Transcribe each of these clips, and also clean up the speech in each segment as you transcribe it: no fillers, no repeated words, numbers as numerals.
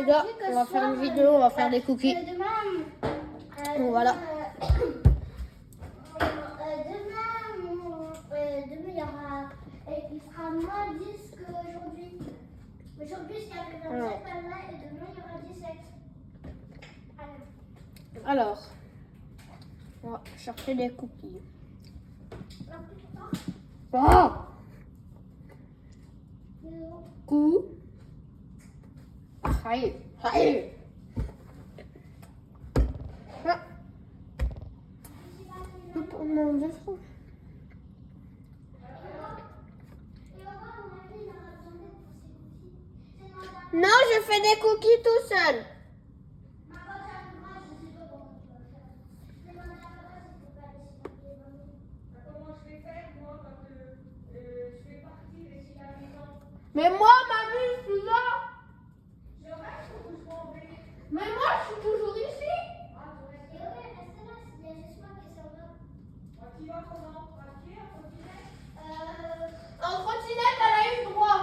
les gars, on va faire une vidéo, on va faire des cookies. Donc voilà. Demain, il y aura, il fera moins 10 qu'aujourd'hui. Aujourd'hui, il y avait 27 là et demain, il y aura 17. Alors, on va chercher des cookies. Oh! Coup. Aïe, aïe. Ah. Oh mon Dieu. Non, je fais des cookies tout seul. Mais moi, mamie, je suis là. Mais moi, je suis toujours ici. En trottinette, elle a eu le droit.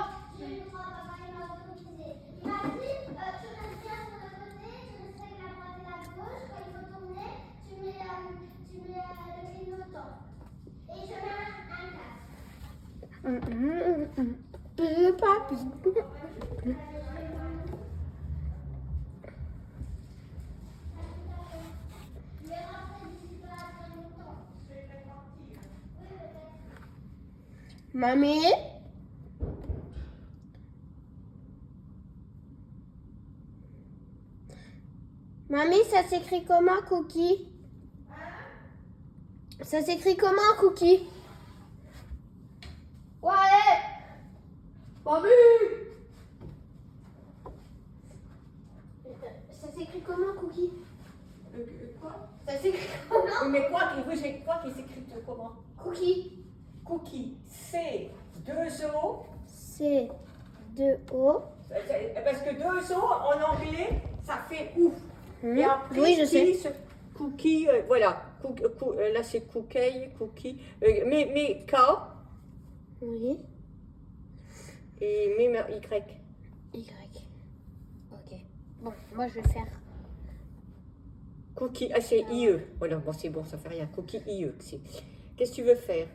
Mamie? Mamie, ça s'écrit comment, cookie? Ça s'écrit comment, cookie? Ouais! Mamie! Ça s'écrit comment, cookie? Quoi? Ça s'écrit comment? Mais quoi qui s'écrit comment? Cookie. Cookie, C2O. C2O. Parce que 2O en anglais, ça fait ouf. Et après, Oui, je sais. Cookie, voilà. Là, c'est cookie. Mais K Oui. et même Y. Y. Ok. Bon, moi je vais faire. Cookie, ah, c'est IE. Voilà, bon, c'est bon, ça fait rien. Cookie IE. Qu'est-ce que tu veux faire?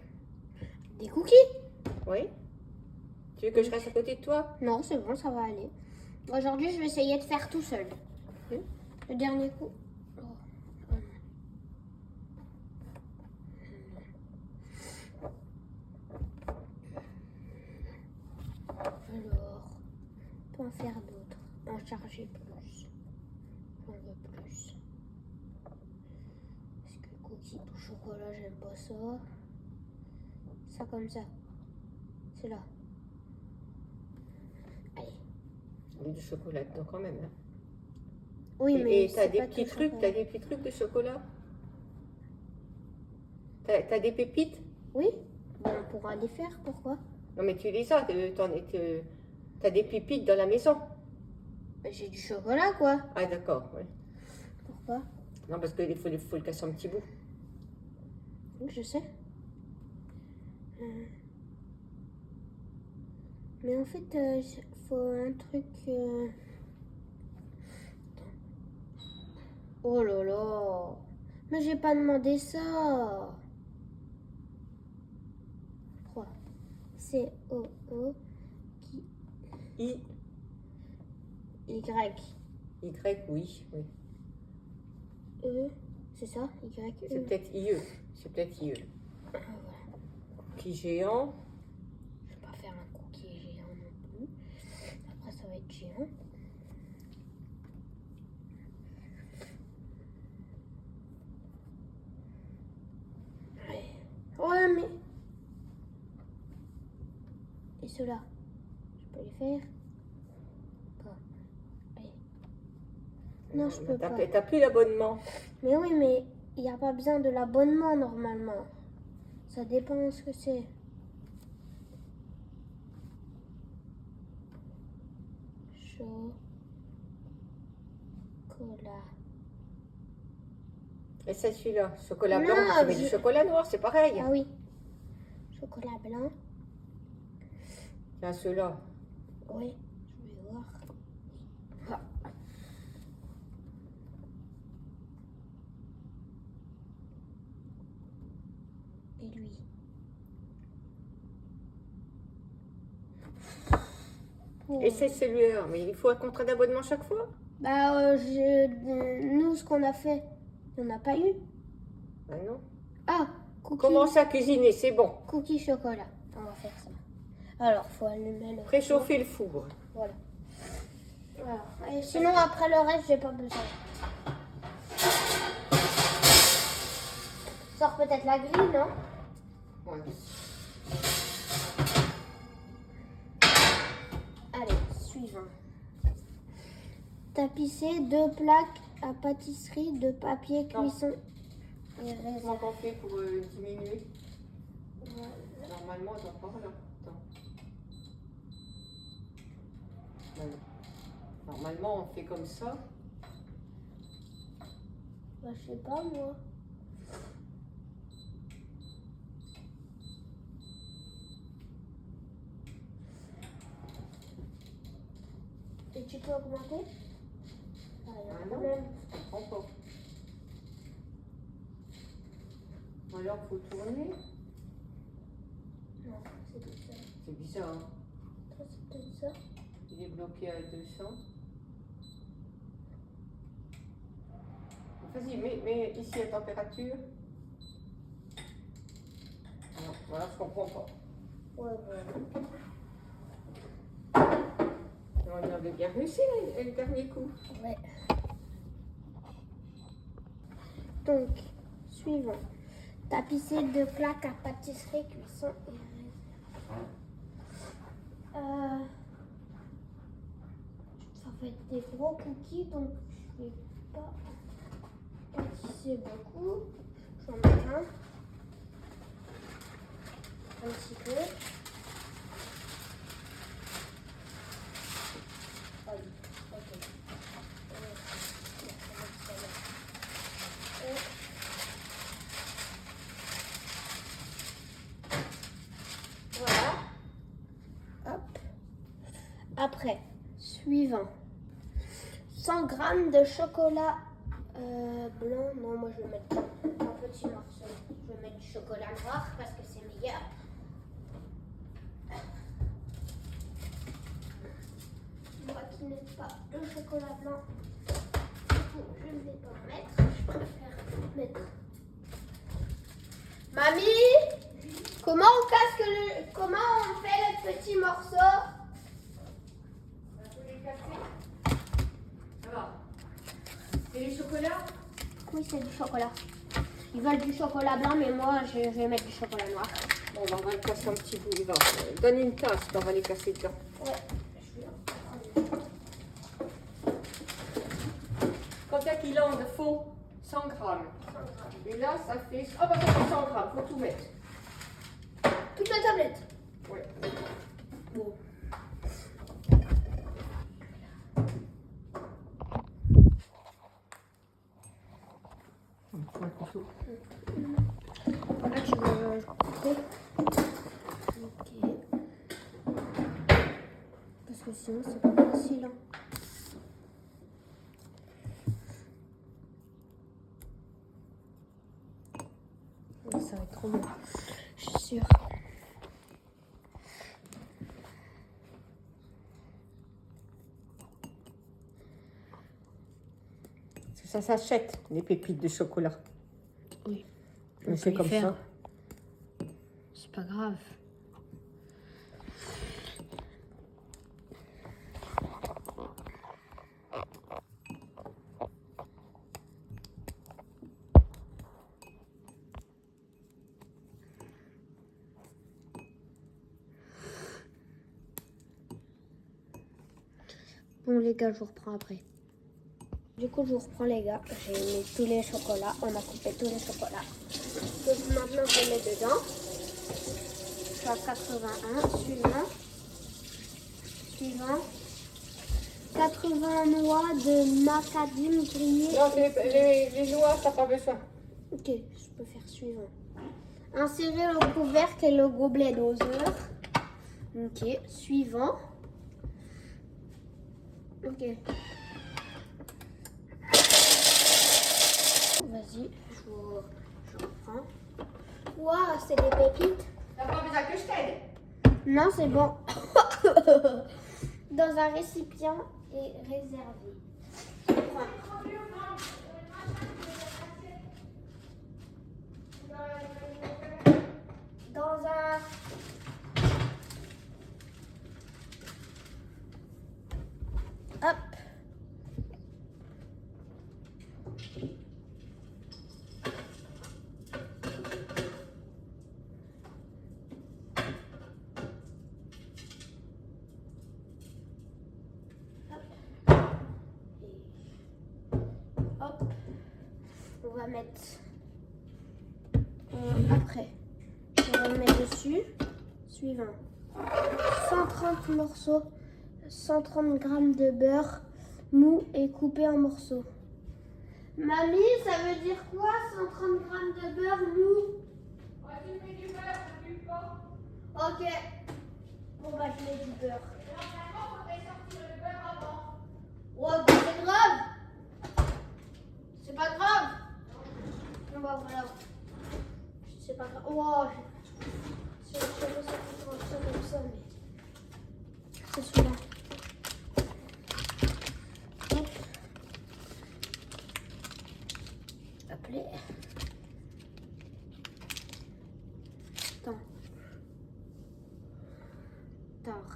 Des cookies? Oui? Tu veux que je reste à côté de toi? Non, c'est bon, ça va aller. Aujourd'hui, je vais essayer de faire tout seul. Le dernier coup. Alors, on peut en faire d'autres. En charger plus. J'en veux plus. Parce que cookie au chocolat, j'aime pas ça. Ça comme ça. C'est là. Allez. Oui, du chocolat dedans quand même. Hein. Oui, mais et t'as c'est des pas petits tout trucs, chocolat. t'as des petits trucs de chocolat? T'as des pépites? Oui. Bon, on pourra les faire. Pourquoi? Non, mais tu les as. T'as des pépites dans la maison. J'ai du chocolat, quoi. Ah, d'accord. Ouais. Pourquoi? Non, parce qu'il faut le casser en petits bouts. Oui, je sais. Mais en fait, il faut un truc... Oh là là. Mais j'ai pas demandé ça. 3. C-O-O qui... Y, Y. oui. E. C'est ça? Y. C'est E. peut-être IE. C'est peut-être IE. Ah, voilà. Cookie géant. Je vais pas faire un cookie géant non plus. Après, ça va être géant. Ouais, mais... Et ceux-là, je peux les faire? Pas. Allez. Non, je peux pas. T'as plus l'abonnement. Mais oui, mais il n'y a pas besoin de l'abonnement normalement. Ça dépend ce que c'est. Chocolat. Et c'est celui-là. Chocolat Non, blanc, tu mets du chocolat noir, c'est pareil. Ah oui. Chocolat blanc. Tiens, ceux-là. Oui, je vais voir. Ah. Et lui. Et c'est celui-là. Mais il faut un contrat d'abonnement chaque fois. Bah, nous, ce qu'on a fait, on n'a pas eu. Ah non. Ah, cookie, Commence à cuisiner, c'est bon. cookie chocolat. On va faire ça. Alors, faut allumer le... Préchauffer le four. Voilà. Alors, et sinon, après le reste, j'ai pas besoin. Sors peut-être la grille, non? Ouais. Allez, suivant. Tapisser 2 plaques à pâtisserie de papier Non. cuisson et raisin. Comment on fait pour diminuer? Normalement, on doit pas là. Attends. Voilà. Normalement, on fait comme ça. Bah, je sais pas, moi. Et tu peux augmenter? Ah, il y a un Ah non. problème. Je comprends pas. Ou alors, il faut tourner. Non, c'est tout ça. C'est bizarre, hein? Ça, c'est peut-être ça. Il est bloqué à 200. Vas-y, mets ici la température. Non, voilà, je comprends pas. Ouais, voilà. On avait bien réussi le dernier coup. Ouais. Donc, suivant. Tapisser 2 plaques à pâtisserie, cuisson et raisin. Ça va être des gros cookies, donc je vais pas pâtisser beaucoup. J'en mets un petit peu. Allez, ok. Voilà. Hop. Après, suivant. 100 g de chocolat blanc. Non, moi je vais mettre un petit morceau. Je vais mettre du chocolat noir parce que c'est meilleur. Moi qui n'aime pas le chocolat blanc, du coup, je ne vais pas en mettre. Je préfère mettre. Mamie, comment on casse comment on fait le petit morceau? Alors, et les chocolats? Oui, c'est du chocolat. Ils veulent du chocolat blanc, mais moi, je vais mettre du chocolat noir. Bon, on va le casser un petit bout. Il va. Donne une tasse, on va les casser dedans. Ouais. Combien qu'il en faut? 100 grammes. Et là, ça fait... Ah bah ça fait 100 grammes, faut tout mettre. Toute la tablette. Ouais. Bon. Là, tu veux couper. Ok. Parce que sinon, c'est pas facile. Hein. Oui, ça va être trop bon. Je suis sûre. Ça s'achète, les pépites de chocolat. Oui. Mais c'est comme ça. C'est pas grave. Bon les gars, je vous reprends après. Du coup, je vous reprends les gars. J'ai mis tous les chocolats. On a coupé tous les chocolats. Donc maintenant, je les mets dedans. Je suis à 81. Suivant. Suivant. 80 noix de macadam grillées. Non, les noix, t'as pas besoin. Ok, je peux faire suivant. Insérer le couvercle et le gobelet doseur. Ok, suivant. Ok. Vas-y, je reprends. Quoi? C'est des pépites? T'as pas besoin que je t'aide? Non, c'est bon. Dans un récipient et réservé. Dans un... Hop. Hop. On va mettre après. On va le mettre dessus. Suivant. 130 morceaux, 130 grammes de beurre mou et coupé en morceaux. Mamie, ça veut dire quoi 130 grammes de beurre mou? Ouais, tu mets du beurre, tu pas. Ok. Bon bah je mets du beurre. Normalement, faudrait sortir le beurre avant. Ouais, bah, c'est grave. C'est pas grave. Non, bah voilà. C'est pas grave. Oh, je sais pas ça comme ça, mais c'est celui-là. Hop. Appelé. Attends. Tard.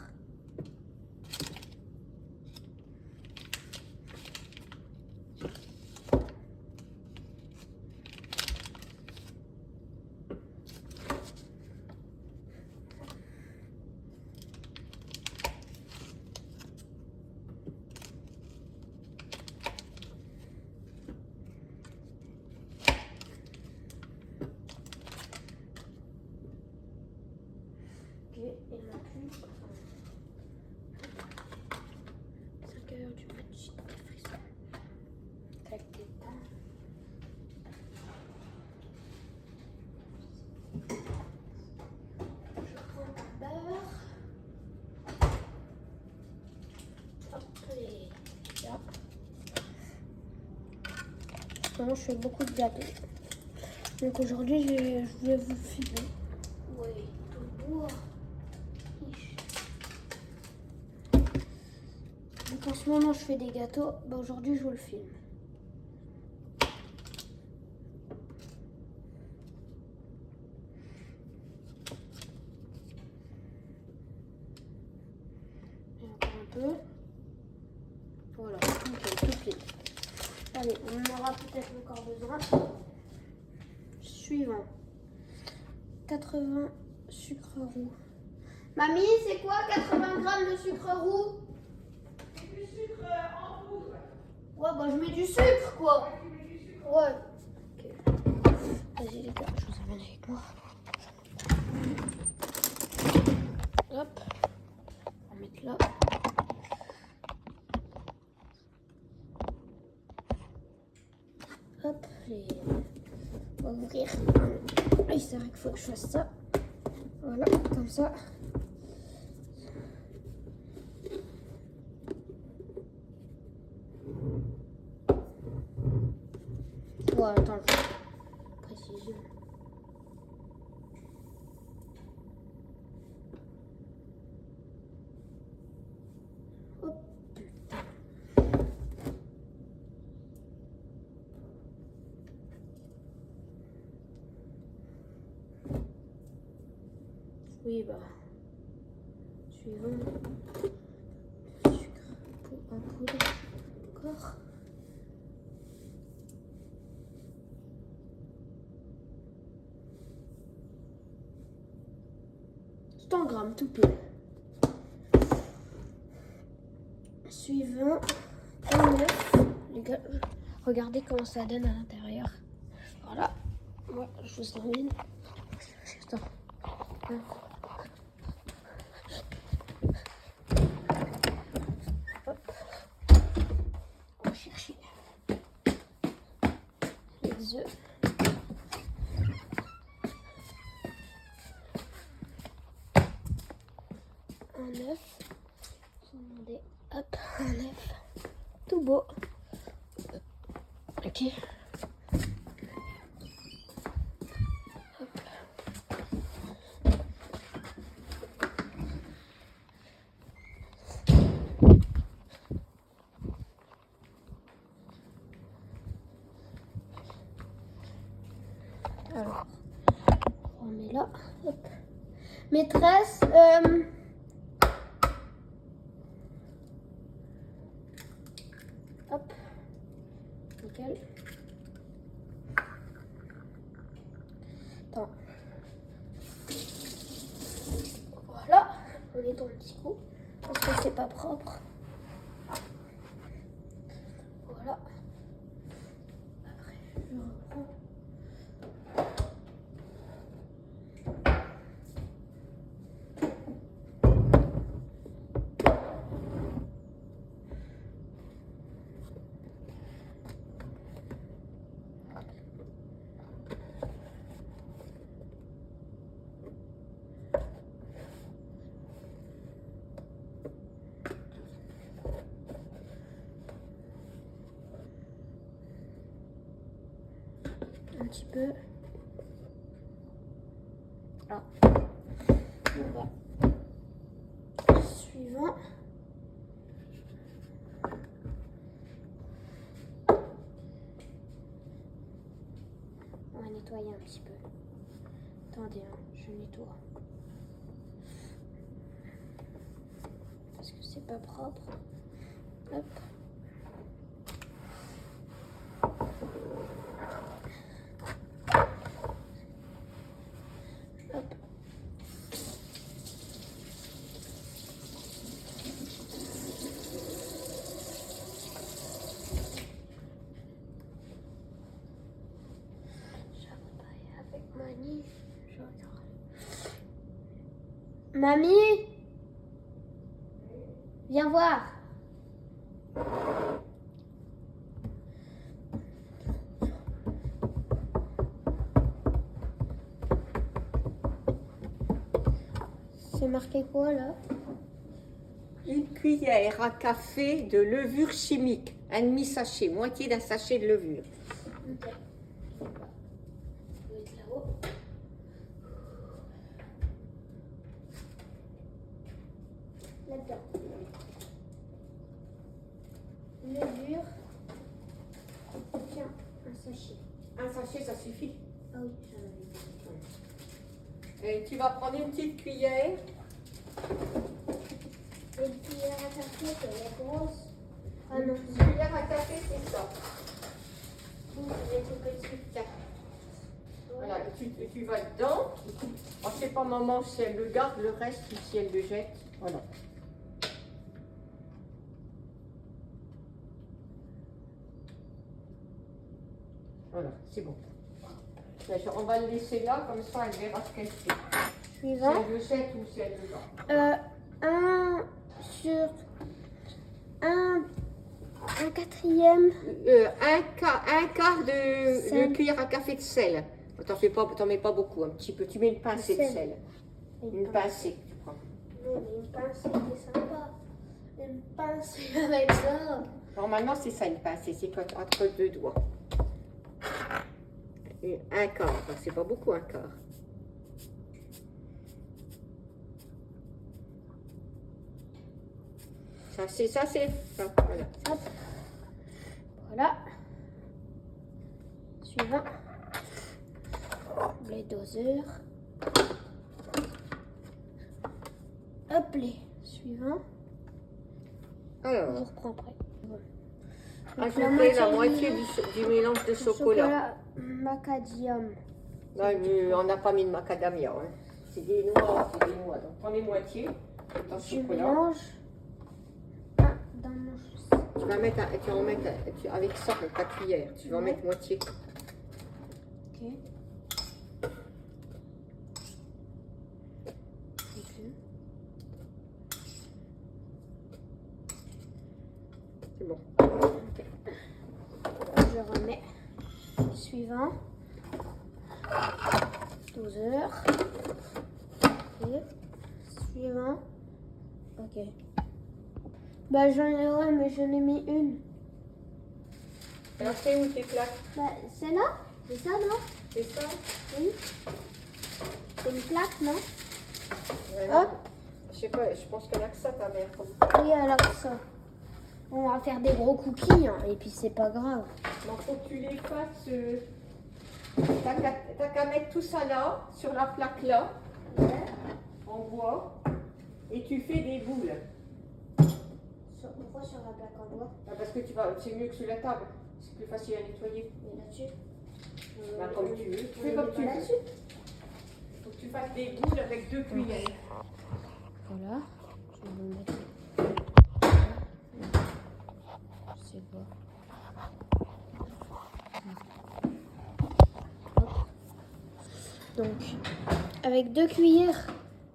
Et la pluie. 5h du mat, j'ai des frissons. Avec des dents. Je prends ma beurre. Hop, et hop. Maintenant, je fais beaucoup de gâteaux. Donc aujourd'hui, je vais vous filmer. Oui, tout bois. Donc en ce moment je fais des gâteaux, bah aujourd'hui je vous le filme. Et encore un peu. Voilà, nickel, tout pile. Allez, on en aura peut-être encore besoin. Suivant. 80 sucre roux. Mamie, c'est quoi 80 grammes de sucre roux? C'est du sucre en poudre. Ouais, bah je mets du sucre quoi. Ouais, tu mets du sucre. Ouais. Ok. Vas-y les gars, je vous amène avec moi. Hop. On va mettre là. Hop. Et on va ouvrir. Oui, c'est vrai qu'il faut que je fasse ça. Voilà, comme ça. Ouais, attends, précision. Oh putain. Oui, bah. Suivant. Sucre en poudre. Encore. 100 grammes, tout pile. Suivant, un œuf. Les gars, regardez comment ça donne à l'intérieur. Voilà. Moi, je vous emmène. Attends. Hop. On va chercher les œufs. Un œuf. Demandez, hop, un œuf. Tout beau. Ok. Hop. Alors, on met là. Hop. Maîtresse, hop. Nickel. Attends. Voilà. On est dans le petit coup. Parce que c'est pas propre. Voilà. Après, je reprends. Un petit peu. Là. On va. Suivant. On va nettoyer un petit peu. Attendez, hein, je nettoie. Parce que c'est pas propre. Hop. Hop. Avec Mamie, je regarde. Mamie, viens voir. C'est marqué quoi là? Une cuillère à café de levure chimique. Un demi-sachet, moitié d'un sachet de levure. Ok. On va mettre là-haut. Là-dedans. Levure. Tiens, un sachet. Un sachet, ça suffit. Ah oui, j'en avais. Et tu vas prendre une petite cuillère. Et une cuillère à café, elle est grosse. Ah non, Une cuillère à café, c'est ça. c'est tout petit. Tiens. Voilà, et tu vas dedans. On ne sait pas maman si elle le garde, le reste, ou si elle le jette. Voilà. Voilà, c'est bon. On va le laisser là, comme ça elle verra ce qu'elle fait. Si Suivant. elle le jette ou si elle le garde. Un quatrième. Un quart de Sel. cuillère à café de sel. T'en mets pas beaucoup, un petit peu. Tu mets une pincée de Sel. sel. Une pincée que tu prends. Non, mais une pincée, c'est sympa. Une pincée avec ça. Normalement, c'est ça une pincée, c'est entre deux doigts. Et un quart, enfin, c'est pas beaucoup, un quart. Ça, c'est ça, voilà. Hop. Voilà. Suivant. Les doseurs. Hop, les suivants. Je Alors, reprends après. Voilà. ajoutez la moitié du mélange de chocolat. Macadamium. Là, on n'a pas mis de macadamia. Hein. C'est des noix, Donc, prends les moitiés dans le Je chocolat. mélange dans mon Tu vas mettre, tu vas en mettre avec ça, avec ta cuillère. Tu vas en mettre moitié. Ok. C'est bon. Je remets. Suivant. 12 heures. Ok. Suivant. Ok. Bah j'en ai, ouais, mais j'en ai mis une. Alors, c'est où tes plaques? Bah c'est là? C'est ça, non? C'est ça? Oui. C'est une plaque, non? Voilà. Hop. Je sais pas, je pense qu'elle a que ça, ta mère. Oui, alors ça. On va faire des gros cookies, hein, et puis c'est pas grave. Il faut que tu les fasses T'as qu'à mettre tout ça là, sur la plaque là, Ouais. en bois, et tu fais des boules. Pourquoi sur la plaque en bois? Ah, parce que c'est mieux que sur la table, c'est plus facile à nettoyer. Et là-dessus? Bah, comme tu veux, tu On fais le comme met tu pas veux. là-dessus? Il faut que tu fasses des boules avec 2 cuillères. Voilà. Je vais le mettre. Je sais pas. Hop. Donc, avec 2 cuillères.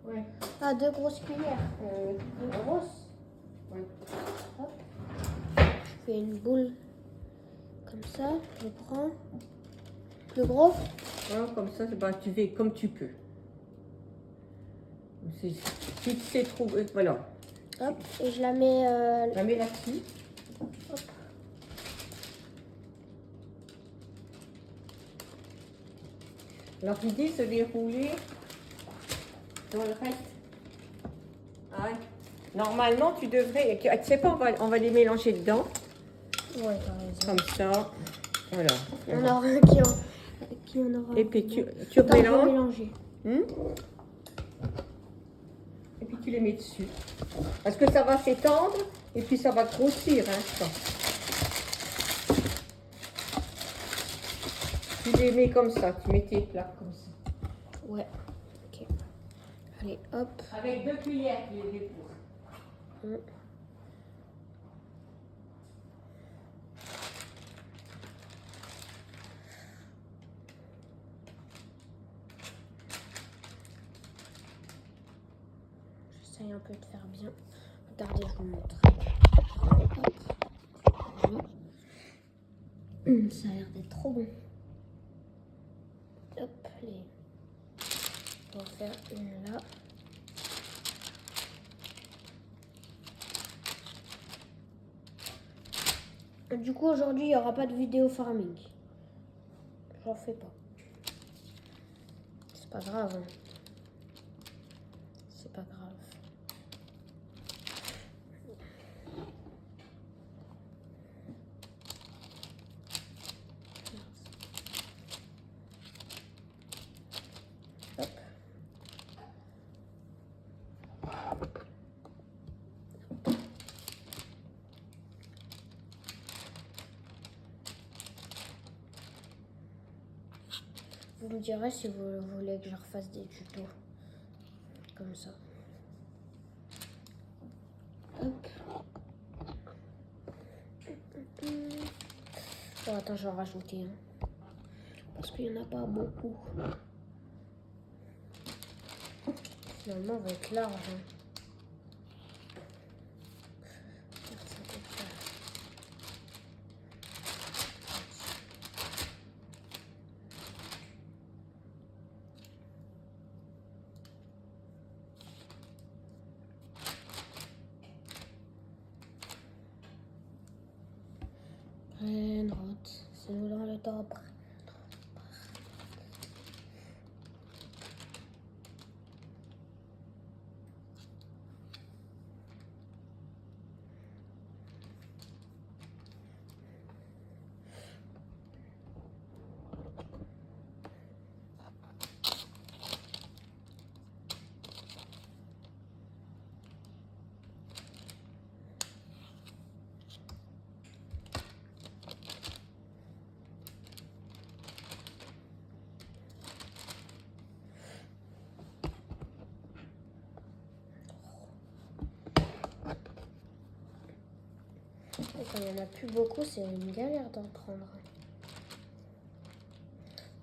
Ouais. Ah, 2 grosses cuillères. 2 grosses. Ouais. Hop. Je fais une boule comme ça. Je prends. Plus gros. Voilà, comme ça, bah, tu fais comme tu peux. Si c'est trop. Voilà. Hop. Et je la mets. La mets là-dessus. Hop. Alors l'idée, c'est de les rouler dans le reste. Ouais. Normalement, tu devrais. Tu sais pas, on va les mélanger dedans. Ouais, t'as raison. Comme ça. Voilà. Il y en aura un qui en aura. Et puis tu Attends, je vais mélanges. mélanger. Et puis tu les mets dessus. Parce que ça va s'étendre et puis ça va grossir. Hein, ça. Tu les mets comme ça. Tu mets tes plaques comme ça. Ouais. Ok. Allez, hop. Avec 2 cuillères, tu les déposes. J'essaye un peu de faire bien. Regardez, je vous montre. Hop. Ça a l'air d'être trop bon. Hop, les. On va faire une là. Du coup, aujourd'hui, il n'y aura pas de vidéo farming. J'en fais pas. C'est pas grave. Hein. C'est pas grave. Hop. Vous me direz si vous voulez que je refasse des tutos. Comme ça. Hop. Oh, attends, je vais en rajouter un. Parce qu'il n'y en a pas beaucoup. Finalement, on va être large. Hein. Faire ça comme ça. Droite, c'est nous dans le top. Et quand il n'y en a plus beaucoup, c'est une galère d'en prendre.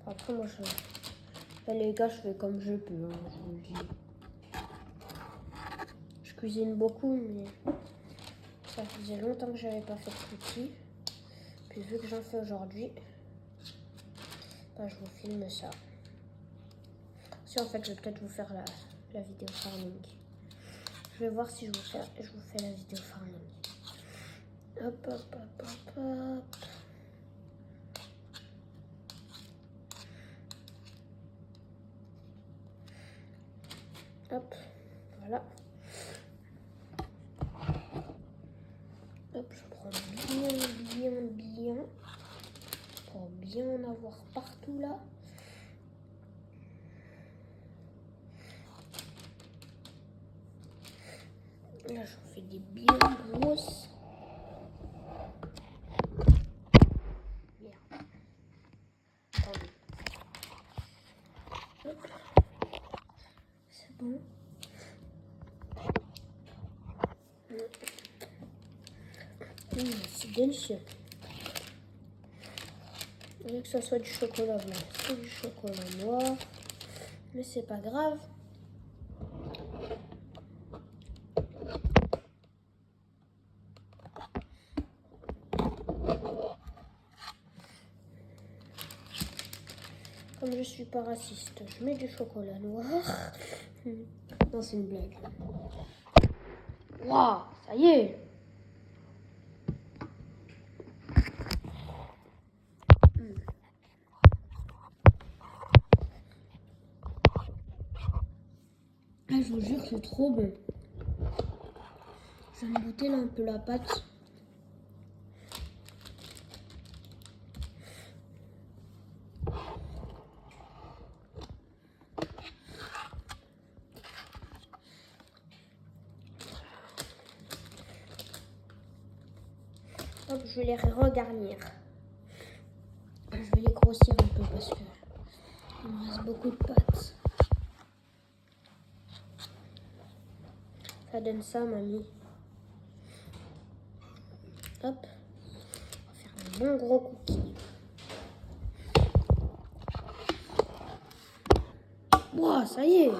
Après, moi, les gars, je fais comme je peux. Hein, je vous le dis. Je cuisine beaucoup, mais ça faisait longtemps que j'avais pas fait de cookies. Puis vu que j'en fais aujourd'hui, bah, je vous filme ça. Si en fait, je vais peut-être vous faire la vidéo farming. Je vais voir si je vous fais la vidéo farming. Hop, hop, hop, hop, hop. Hop, voilà. Hop, je prends bien pour bien en avoir. voir partout là. Là, j'en fais des bien grosses. Merde. Attendez. Hop. C'est bon. C'est délicieux. Il faut que ça soit du chocolat blanc. C'est du chocolat noir. Mais c'est pas grave. Comme je suis pas raciste, je mets du chocolat noir. Non, c'est une blague. Waouh, ça y est. Ah, je vous jure, c'est trop bon. Je vais me goûter là un peu la pâte. Hop, je vais les regarnir. Je vais les grossir un peu parce que il me reste beaucoup de pâtes. Ça donne ça, mamie. Hop. On va faire un bon gros cookie. Wow, ça y est.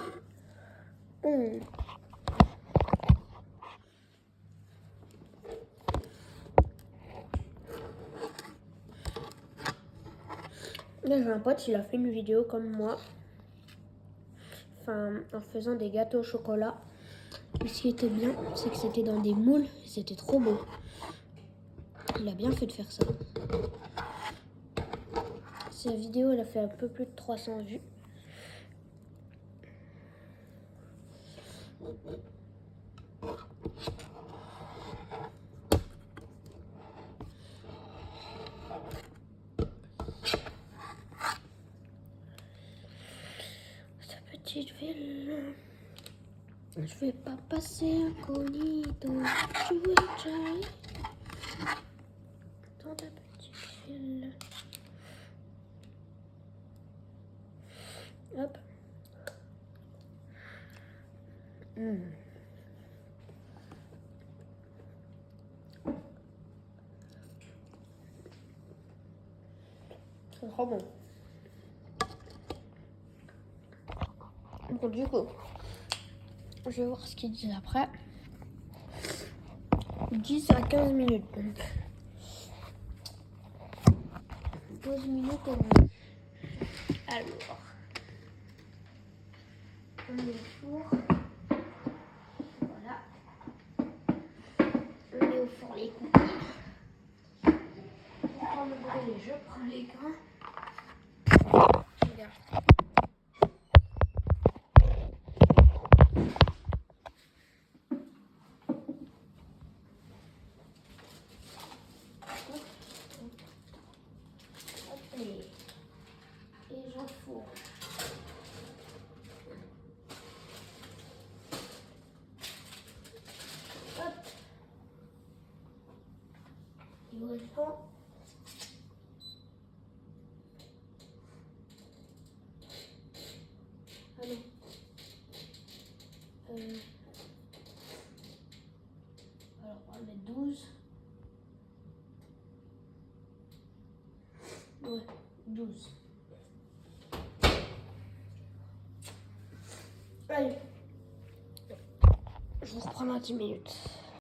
Là, j'ai un pote, il a fait une vidéo comme moi. Enfin, en faisant des gâteaux au chocolat. Mais ce qui était bien, c'est que c'était dans des moules. C'était trop beau. Il a bien fait de faire ça. Cette vidéo, elle a fait un peu plus de 300 vues. Sa petite ville. Je vais pas passer incognito. Tu veux Jerry? Dans ta petite ville. Hop. C'est trop bon. Donc, du coup, je vais voir ce qu'ils disent après. 10 à 15 minutes. Donc, 12 minutes et demie. Alors, on met au four. Voilà. On met au four les cookies. Pour prendre le brûler, je prends les grains. Regarde. Et j'enfourne. Hop. Et au fond. Ah non. Alors on va mettre 12. Ouais, 12. Allez. Je vous reprends dans 10 minutes.